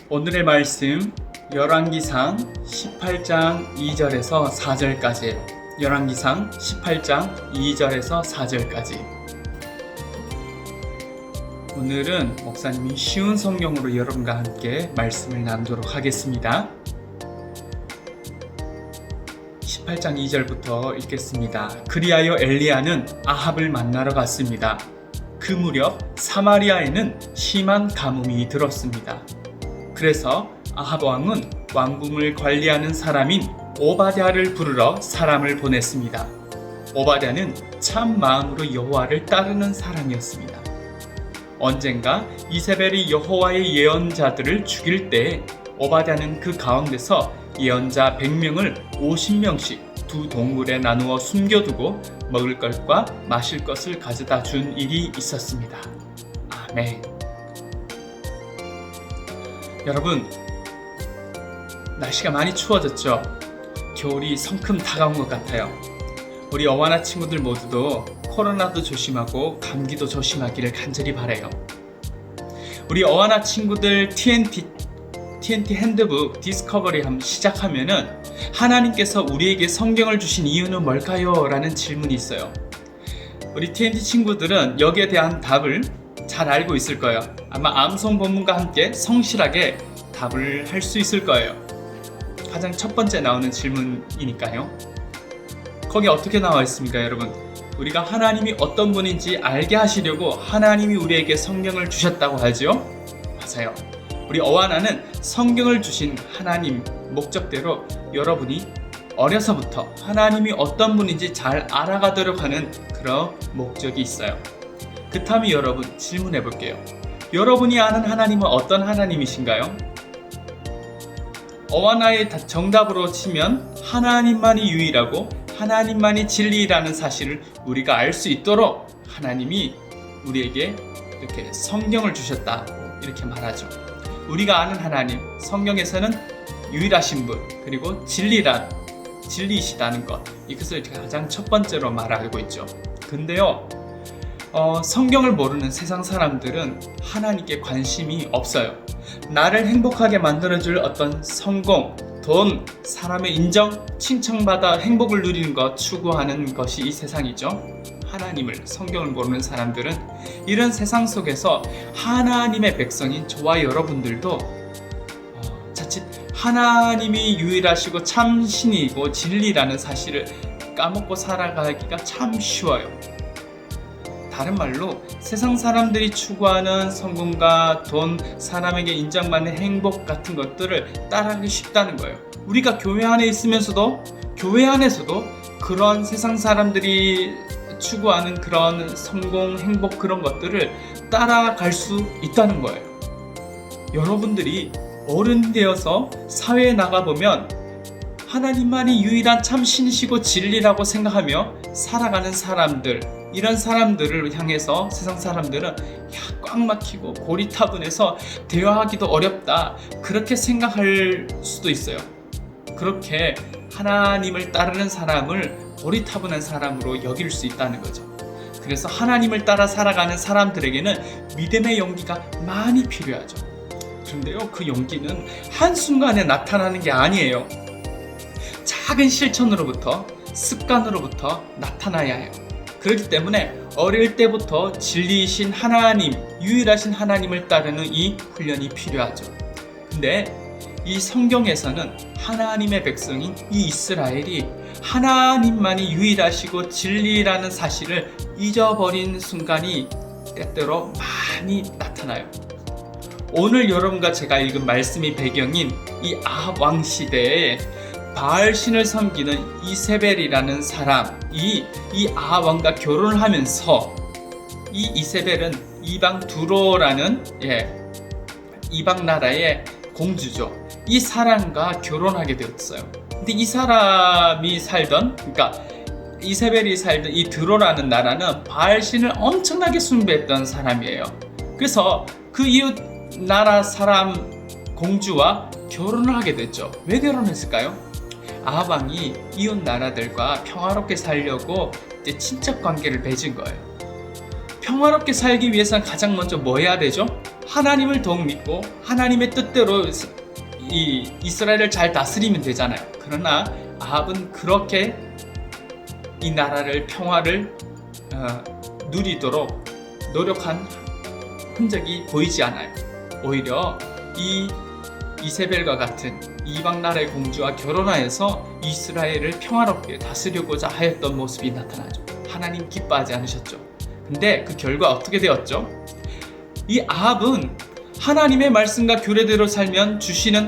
오늘의 말씀 열왕기상 18장 2절에서 4절까지예요. 열왕기상 18장 2절에서 4절까지. 오늘은 목사님이 쉬운 성경으로 여러분과 함께 말씀을 나누도록 하겠습니다. 18장 2절부터 읽겠습니다. 그리하여 엘리야는 아합을 만나러 갔습니다. 그 무렵 사마리아에는 심한 가뭄이 들었습니다. 그래서 아합 왕은 왕궁을 관리하는 사람인 오바댜를 부르러 사람을 보냈습니다. 오바댜는 참 마음으로 여호와를 따르는 사람이었습니다. 언젠가 이세벨이 여호와의 예언자들을 죽일 때 오바댜는 그 가운데서 예언자 100명을 50명씩 두 동굴에 나누어 숨겨두고 먹을 것과 마실 것을 가져다 준 일이 있었습니다. 아멘. 여러분, 날씨가 많이 추워졌죠? 겨울이 성큼 다가온 것 같아요. 우리 어와나 친구들 모두도 코로나도 조심하고 감기도 조심하기를 간절히 바라요. 우리 어와나 친구들 TNT 핸드북 디스커버리 시작하면은 하나님께서 우리에게 성경을 주신 이유는 뭘까요? 라는 질문이 있어요. 우리 TNT 친구들은 여기에 대한 답을 잘 알고 있을 거예요. 아마 암송 본문과 함께 성실하게 답을 할 수 있을 거예요. 가장 첫 번째 나오는 질문이니까요. 거기 어떻게 나와 있습니까, 여러분? 우리가 하나님이 어떤 분인지 알게 하시려고 하나님이 우리에게 성경을 주셨다고 하죠? 맞아요. 우리 어와나는 성경을 주신 하나님 목적대로 여러분이 어려서부터 하나님이 어떤 분인지 잘 알아가도록 하는 그런 목적이 있어요. 그렇다면 여러분 질문해 볼게요. 여러분이 아는 하나님은 어떤 하나님이신가요? 어와나의 정답으로 치면 하나님만이 유일하고 하나님만이 진리라는 사실을 우리가 알 수 있도록 하나님이 우리에게 이렇게 성경을 주셨다고 이렇게 말하죠. 우리가 아는 하나님, 성경에서는 유일하신 분, 그리고 진리이시다는 것, 이것을 가장 첫 번째로 말하고 있죠. 근데요, 성경을 모르는 세상 사람들은 하나님께 관심이 없어요. 나를 행복하게 만들어줄 어떤 성공, 돈, 사람의 인정, 칭찬받아 행복을 누리는 것 추구하는 것이 이 세상이죠. 하나님을, 성경을 모르는 사람들은 이런 세상 속에서 하나님의 백성인 저와 여러분들도 자칫 하나님이 유일하시고 참신이고 진리라는 사실을 까먹고 살아가기가 참 쉬워요. 다른 말로 세상 사람들이 추구하는 성공과 돈, 사람에게 인정받는 행복 같은 것들을 따라하기 쉽다는 거예요. 우리가 교회 안에 있으면서도 교회 안에서도 그런 세상 사람들이 추구하는 그런 성공, 행복 그런 것들을 따라갈 수 있다는 거예요. 여러분들이 어른 되어서 사회에 나가보면 하나님만이 유일한 참 신이시고 진리라고 생각하며 살아가는 사람들, 이런 사람들을 향해서 세상 사람들은 꽉 막히고 고리타분해서 대화하기도 어렵다, 그렇게 생각할 수도 있어요. 그렇게 하나님을 따르는 사람을 고리타분한 사람으로 여길 수 있다는 거죠. 그래서 하나님을 따라 살아가는 사람들에게는 믿음의 용기가 많이 필요하죠. 그런데요, 그 용기는 한순간에 나타나는 게 아니에요. 작은 실천으로부터, 습관으로부터 나타나야 해요. 그렇기 때문에 어릴 때부터 진리이신 하나님, 유일하신 하나님을 따르는 이 훈련이 필요하죠. 근데 이 성경에서는 하나님의 백성인 이 이스라엘이 하나님만이 유일하시고 진리라는 사실을 잊어버린 순간이 때때로 많이 나타나요. 오늘 여러분과 제가 읽은 말씀이 배경인 이 아합 왕 시대에 바알신을 섬기는 이세벨이라는 사람이 이 아합 왕과 결혼을 하면서 이 이세벨은 이방 두로라는 이방 나라의 공주죠. 이 사람과 결혼하게 되었어요. 근데 이 사람이 그러니까 이세벨이 살던 이 드로라는 나라는 바알신을 엄청나게 숭배했던 사람이에요. 그래서 그 이웃 나라 사람 공주와 결혼을 하게 됐죠. 왜 결혼했을까요? 아합 왕이 이웃 나라들과 평화롭게 살려고 이제 친척 관계를 맺은 거예요. 평화롭게 살기 위해서는 가장 먼저 뭐 해야 되죠? 하나님을 더욱 믿고 하나님의 뜻대로 이 이스라엘을 잘 다스리면 되잖아요. 그러나 아합은 그렇게 이 나라를 평화를 누리도록 노력한 흔적이 보이지 않아요. 오히려 이 이세벨과 같은 이방 나라의 공주와 결혼하여서 이스라엘을 평화롭게 다스리고자 하였던 모습이 나타나죠. 하나님 기뻐하지 않으셨죠. 근데 그 결과 어떻게 되었죠? 이 아합은 하나님의 말씀과 규례대로 살면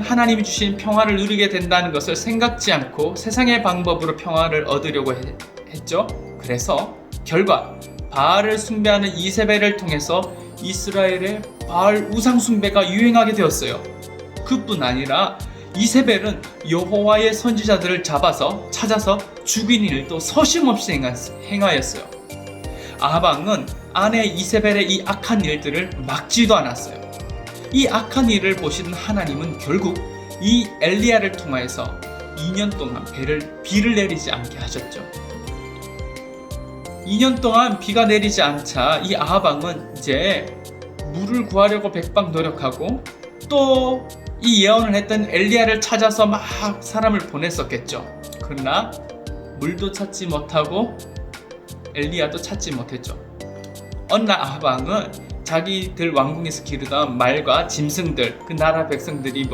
하나님이 주신 평화를 누리게 된다는 것을 생각지 않고 세상의 방법으로 평화를 얻으려고 했죠. 그래서 결과 바알을 숭배하는 이세벨을 통해서 이스라엘의 바알 우상 숭배가 유행하게 되었어요. 그뿐 아니라 이세벨은 여호와의 선지자들을 찾아서 죽이는 일도 서심없이 행하였어요. 아합 왕은 아내 이세벨의 이 악한 일들을 막지도 않았어요. 이 악한 일을 보시는 하나님은 결국 이 엘리야를 통하여서 2년 동안 비를 내리지 않게 하셨죠. 2년 동안 비가 내리지 않자 이 아합 왕은 이제 물을 구하려고 백방 노력하고 또 이 예언을 했던 엘리야를 찾아서 막 사람을 보냈었겠죠. 그러나 물도 찾지 못하고 엘리야도 찾지 못했죠. 어느 날 아합 왕은 자기들 왕궁에서 기르던 말과 짐승들, 그 나라 백성들이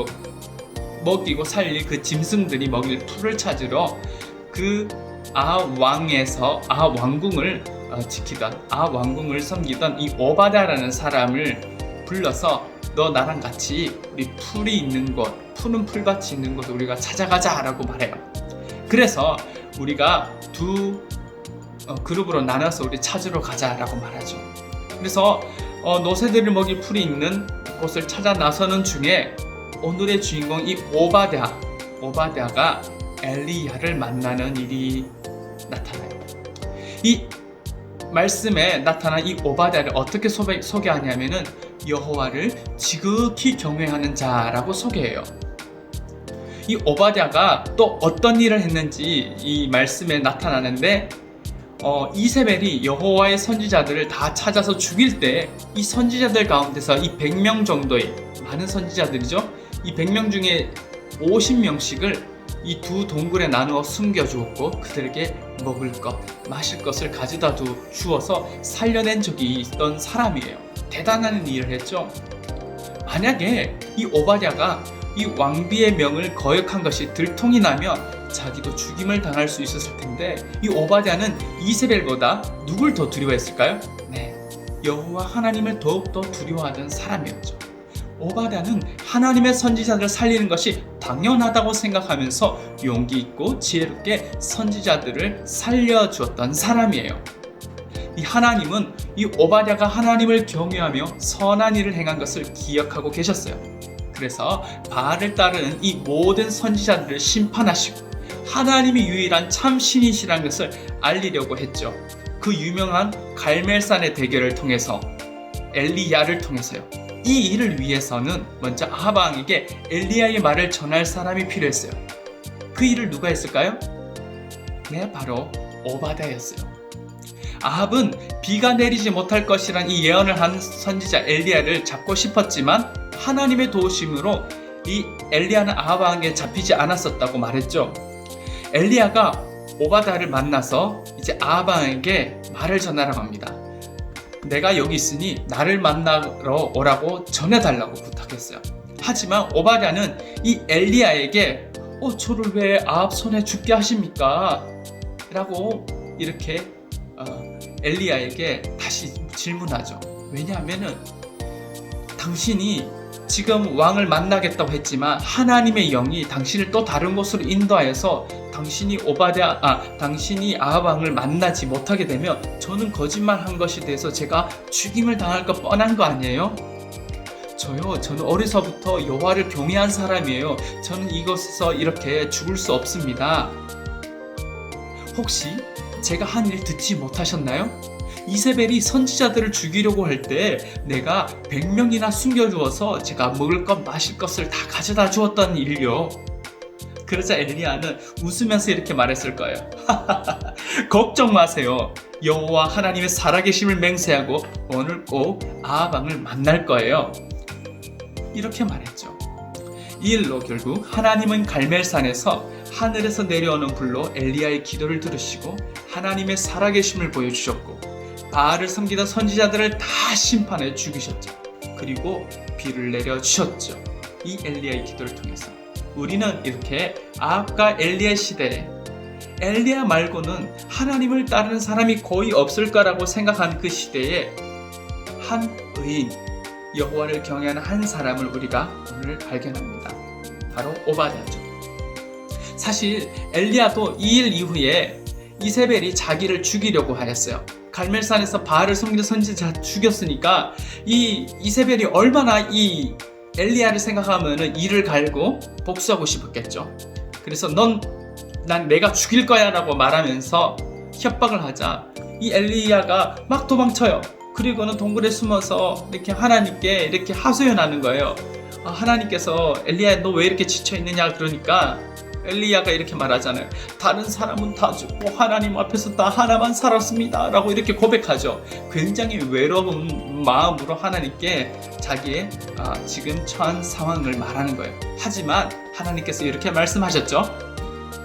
먹이고 살릴 그 짐승들이 먹일 풀을 찾으러 그 아합 왕궁을 지키던 아합 왕궁을 섬기던 이 오바댜라는 사람을 불러서 너 나랑 같이 우리 풀이 있는 곳, 푸른 풀밭이 있는 곳을 우리가 찾아가자라고 말해요. 그래서 우리가 두 그룹으로 나눠서 우리 찾으러 가자라고 말하죠. 그래서 노새들을 먹일 풀이 있는 곳을 찾아 나서는 중에 오늘의 주인공 이 오바댜가 엘리야를 만나는 일이 나타나요. 이 말씀에 나타난 이 오바댜를 어떻게 소개하냐면은 여호와를 지극히 경외하는 자라고 소개해요. 이 오바댜가 또 어떤 일을 했는지 이 말씀에 나타나는데 이세벨이 여호와의 선지자들을 다 찾아서 죽일 때 이 선지자들 가운데서 이 100명 정도의 많은 선지자들이죠. 이 100명 중에 50명씩을 이 두 동굴에 나누어 숨겨주었고 그들에게 먹을 것, 마실 것을 가져다 주어서 살려낸 적이 있던 사람이에요. 대단한 일을 했죠. 만약에 이 오바댜가 이 왕비의 명을 거역한 것이 들통이 나면 자기도 죽임을 당할 수 있었을 텐데 이 오바댜는 이세벨보다 누굴 더 두려워했을까요? 네, 여호와 하나님을 더욱더 두려워하던 사람이었죠. 오바댜는 하나님의 선지자들을 살리는 것이 당연하다고 생각하면서 용기 있고 지혜롭게 선지자들을 살려주었던 사람이에요. 이 하나님은 이 오바댜가 하나님을 경외하며 선한 일을 행한 것을 기억하고 계셨어요. 그래서 바알을 따르는 이 모든 선지자들을 심판하시고 하나님이 유일한 참 신이시라는 것을 알리려고 했죠. 그 유명한 갈멜산의 대결을 통해서 엘리야를 통해서요. 이 일을 위해서는 먼저 아합 왕에게 엘리야의 말을 전할 사람이 필요했어요. 그 일을 누가 했을까요? 네, 바로 오바댜였어요. 아합은 비가 내리지 못할 것이란 이 예언을 한 선지자 엘리야를 잡고 싶었지만 하나님의 도우심으로 이 엘리야는 아합 왕에게 잡히지 않았었다고 말했죠. 엘리야가 오바댜를 만나서 이제 아합 왕에게 말을 전하라고 합니다. 내가 여기 있으니 나를 만나러 오라고 전해달라고 부탁했어요. 하지만 오바댜는 이 엘리야에게 저를 왜 아합 손에 죽게 하십니까? 라고 이렇게 엘리야에게 다시 질문하죠. 왜냐하면은 당신이 지금 왕을 만나겠다고 했지만 하나님의 영이 당신을 또 다른 곳으로 인도하여서 당신이 아합 왕을 만나지 못하게 되면 저는 거짓말한 것에 대해서 제가 죽임을 당할 거 뻔한 거 아니에요? 저는 어려서부터 여호와를 경외한 사람이에요. 저는 이곳에서 이렇게 죽을 수 없습니다. 혹시 제가 한 일 듣지 못하셨나요? 이세벨이 선지자들을 죽이려고 할 때 내가 100명이나 숨겨주어서 제가 먹을 것 마실 것을 다 가져다 주었던 일요. 그러자 엘리야는 웃으면서 이렇게 말했을 거예요. 걱정 마세요. 여호와 하나님의 살아계심을 맹세하고 오늘 꼭 아합 왕을 만날 거예요. 이렇게 말했죠. 이 일로 결국 하나님은 갈멜산에서 하늘에서 내려오는 불로 엘리야의 기도를 들으시고 하나님의 살아계심을 보여주셨고 바알을 섬기던 선지자들을 다 심판해 죽이셨죠. 그리고 비를 내려주셨죠. 이 엘리야의 기도를 통해서 우리는 이렇게 아합과 엘리야 시대에 엘리야 말고는 하나님을 따르는 사람이 거의 없을 거라고 생각한 그 시대에 한 의인, 여호와를 경외하는 한 사람을 우리가 오늘 발견합니다. 바로 오바댜죠. 사실 엘리야도 이 일 이후에 이세벨이 자기를 죽이려고 하였어요. 갈멜산에서 바알을 섬기는 선지자 죽였으니까 이 이세벨이 얼마나 이 엘리야를 생각하면 이를 갈고 복수하고 싶었겠죠. 그래서 난 내가 죽일 거야 라고 말하면서 협박을 하자 이 엘리야가 막 도망쳐요. 그리고는 동굴에 숨어서 이렇게 하나님께 이렇게 하소연하는 거예요. 하나님께서 엘리야 너 왜 이렇게 지쳐있느냐 그러니까 엘리야가 이렇게 말하잖아요. 다른 사람은 다 죽고 하나님 앞에서 나 하나만 살았습니다 라고 이렇게 고백하죠. 굉장히 외로운 마음으로 하나님께 자기의 지금 처한 상황을 말하는 거예요. 하지만 하나님께서 이렇게 말씀하셨죠.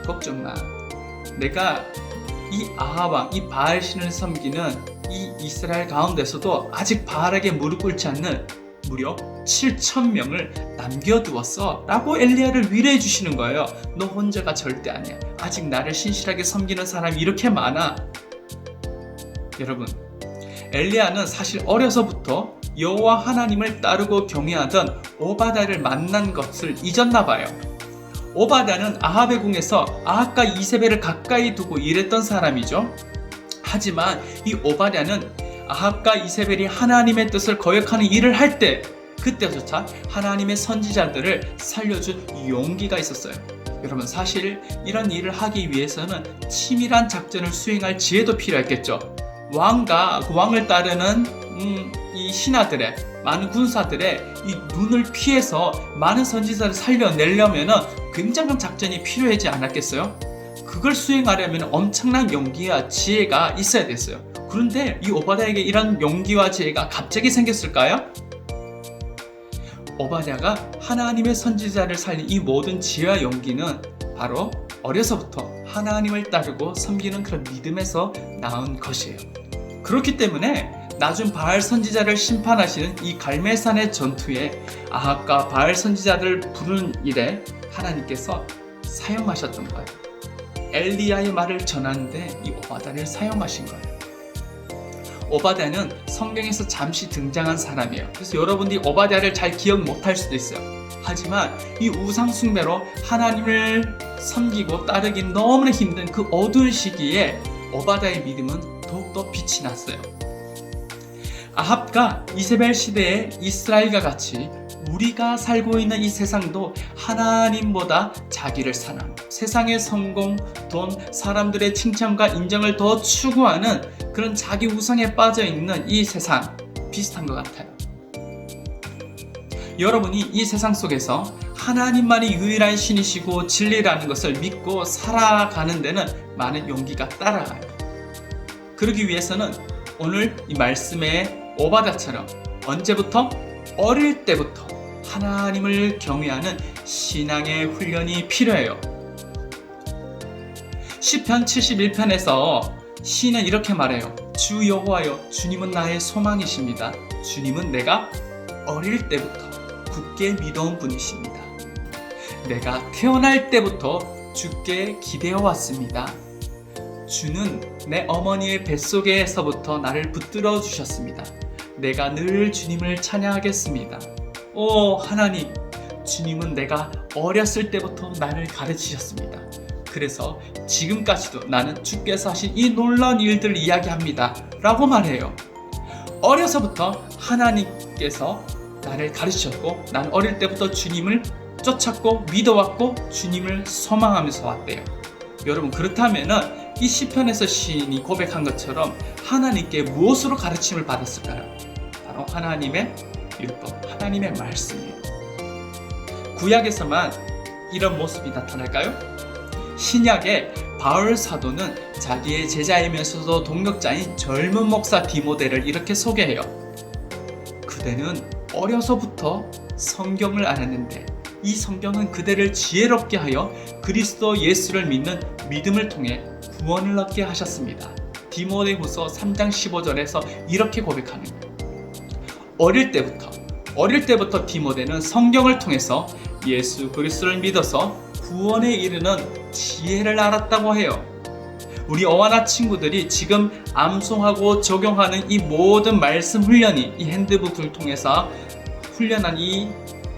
걱정 마. 내가 이 아합왕, 이 바알 신을 섬기는 이 이스라엘 가운데서도 아직 바알에게 무릎 꿇지 않는 무려 7,000명을 남겨두었어 라고 엘리야를 위로해 주시는 거예요. 너 혼자가 절대 아니야. 아직 나를 신실하게 섬기는 사람이 이렇게 많아. 여러분, 엘리야는 사실 어려서부터 여호와 하나님을 따르고 경외하던 오바댜를 만난 것을 잊었나 봐요. 오바댜는 아합의 궁에서 아합과 이세벨을 가까이 두고 일했던 사람이죠. 하지만 이 오바댜는 아합과 이세벨이 하나님의 뜻을 거역하는 일을 할 때 그때조차 하나님의 선지자들을 살려준 용기가 있었어요. 여러분, 사실 이런 일을 하기 위해서는 치밀한 작전을 수행할 지혜도 필요했겠죠. 왕과 그 왕을 따르는 이 신하들의 많은 군사들의 이 눈을 피해서 많은 선지자를 살려내려면 굉장한 작전이 필요하지 않았겠어요? 그걸 수행하려면 엄청난 용기와 지혜가 있어야 됐어요. 그런데 이 오바댜에게 이런 용기와 지혜가 갑자기 생겼을까요? 오바댜가 하나님의 선지자를 살린 이 모든 지혜와 용기는 바로 어려서부터 하나님을 따르고 섬기는 그런 믿음에서 나온 것이에요. 그렇기 때문에 나중 바알 선지자를 심판하시는 이 갈멜산의 전투에 아합과 바알 선지자를 부르는 일에 하나님께서 사용하셨던 거예요. 엘리야의 말을 전하는데 이 오바댜를 사용하신 거예요. 오바댜는 성경에서 잠시 등장한 사람이에요. 그래서 여러분들이 오바댜를 잘 기억 못할 수도 있어요. 하지만 이 우상 숭배로 하나님을 섬기고 따르기 너무나 힘든 그 어두운 시기에 오바댜의 믿음은 더욱더 빛이 났어요. 아합과 이세벨 시대의 이스라엘과 같이 우리가 살고 있는 이 세상도 하나님보다 자기를 사랑, 세상의 성공, 돈, 사람들의 칭찬과 인정을 더 추구하는 그런 자기 우상에 빠져있는 이 세상 비슷한 것 같아요. 여러분이 이 세상 속에서 하나님만이 유일한 신이시고 진리라는 것을 믿고 살아가는 데는 많은 용기가 따라가요. 그러기 위해서는 오늘 이 말씀의 오바댜처럼 언제부터? 어릴 때부터 하나님을 경외하는 신앙의 훈련이 필요해요. 시편 71편에서 시인은 이렇게 말해요. 주 여호와여, 주님은 나의 소망이십니다. 주님은 내가 어릴 때부터 굳게 믿어온 분이십니다. 내가 태어날 때부터 주께 기대어 왔습니다. 주는 내 어머니의 뱃속에서부터 나를 붙들어 주셨습니다. 내가 늘 주님을 찬양하겠습니다. 오 하나님, 주님은 내가 어렸을 때부터 나를 가르치셨습니다. 그래서 지금까지도 나는 주께서 하신 이 놀라운 일들을 이야기합니다 라고 말해요. 어려서부터 하나님께서 나를 가르치셨고 나는 어릴 때부터 주님을 쫓았고 믿어왔고 주님을 소망하면서 왔대요. 여러분, 그렇다면 이 시편에서 시인이 고백한 것처럼 하나님께 무엇으로 가르침을 받았을까요? 바로 하나님의 율법, 하나님의 말씀이에요. 구약에서만 이런 모습이 나타날까요? 신약의 바울 사도는 자기의 제자이면서도 동역자인 젊은 목사 디모데를 이렇게 소개해요. 그대는 어려서부터 성경을 알았는데 이 성경은 그대를 지혜롭게 하여 그리스도 예수를 믿는 믿음을 통해 구원을 얻게 하셨습니다. 디모데후서 3장 15절에서 이렇게 고백하는 거예요. 어릴 때부터 디모데는 성경을 통해서 예수 그리스도를 믿어서 구원에 이르는 지혜를 알았다고 해요. 우리 어와나 친구들이 지금 암송하고 적용하는 이 모든 말씀 훈련이, 이 핸드북을 통해서 훈련한 이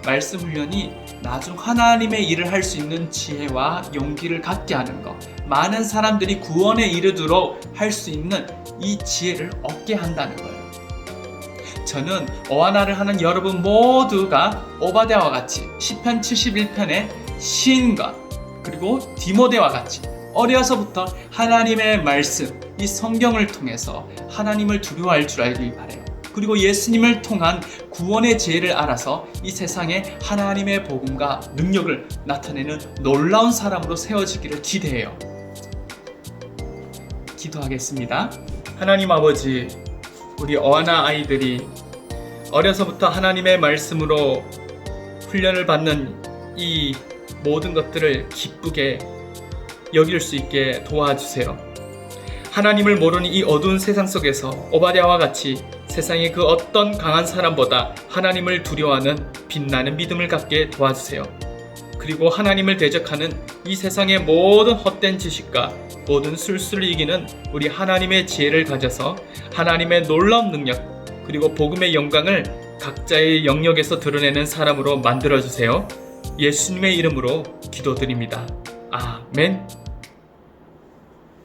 말씀 훈련이 나중 하나님의 일을 할 수 있는 지혜와 용기를 갖게 하는 것, 많은 사람들이 구원에 이르도록 할 수 있는 이 지혜를 얻게 한다는 거예요. 저는 어와나를 하는 여러분 모두가 오바댜와 같이 시편 71편의 시인과 그리고 디모데와 같이 어려서부터 하나님의 말씀, 이 성경을 통해서 하나님을 두려워할 줄 알길 바라요. 그리고 예수님을 통한 구원의 지혜를 알아서 이 세상에 하나님의 복음과 능력을 나타내는 놀라운 사람으로 세워지기를 기대해요. 기도하겠습니다. 하나님 아버지, 우리 어와나 아이들이 어려서부터 하나님의 말씀으로 훈련을 받는 이 모든 것들을 기쁘게 여길 수 있게 도와주세요. 하나님을 모르는 이 어두운 세상 속에서 오바댜와 같이 세상의 그 어떤 강한 사람보다 하나님을 두려워하는 빛나는 믿음을 갖게 도와주세요. 그리고 하나님을 대적하는 이 세상의 모든 헛된 지식과 모든 술수를 이기는 우리 하나님의 지혜를 가져서 하나님의 놀라운 능력 그리고 복음의 영광을 각자의 영역에서 드러내는 사람으로 만들어주세요. 예수님의 이름으로 기도드립니다. 아멘.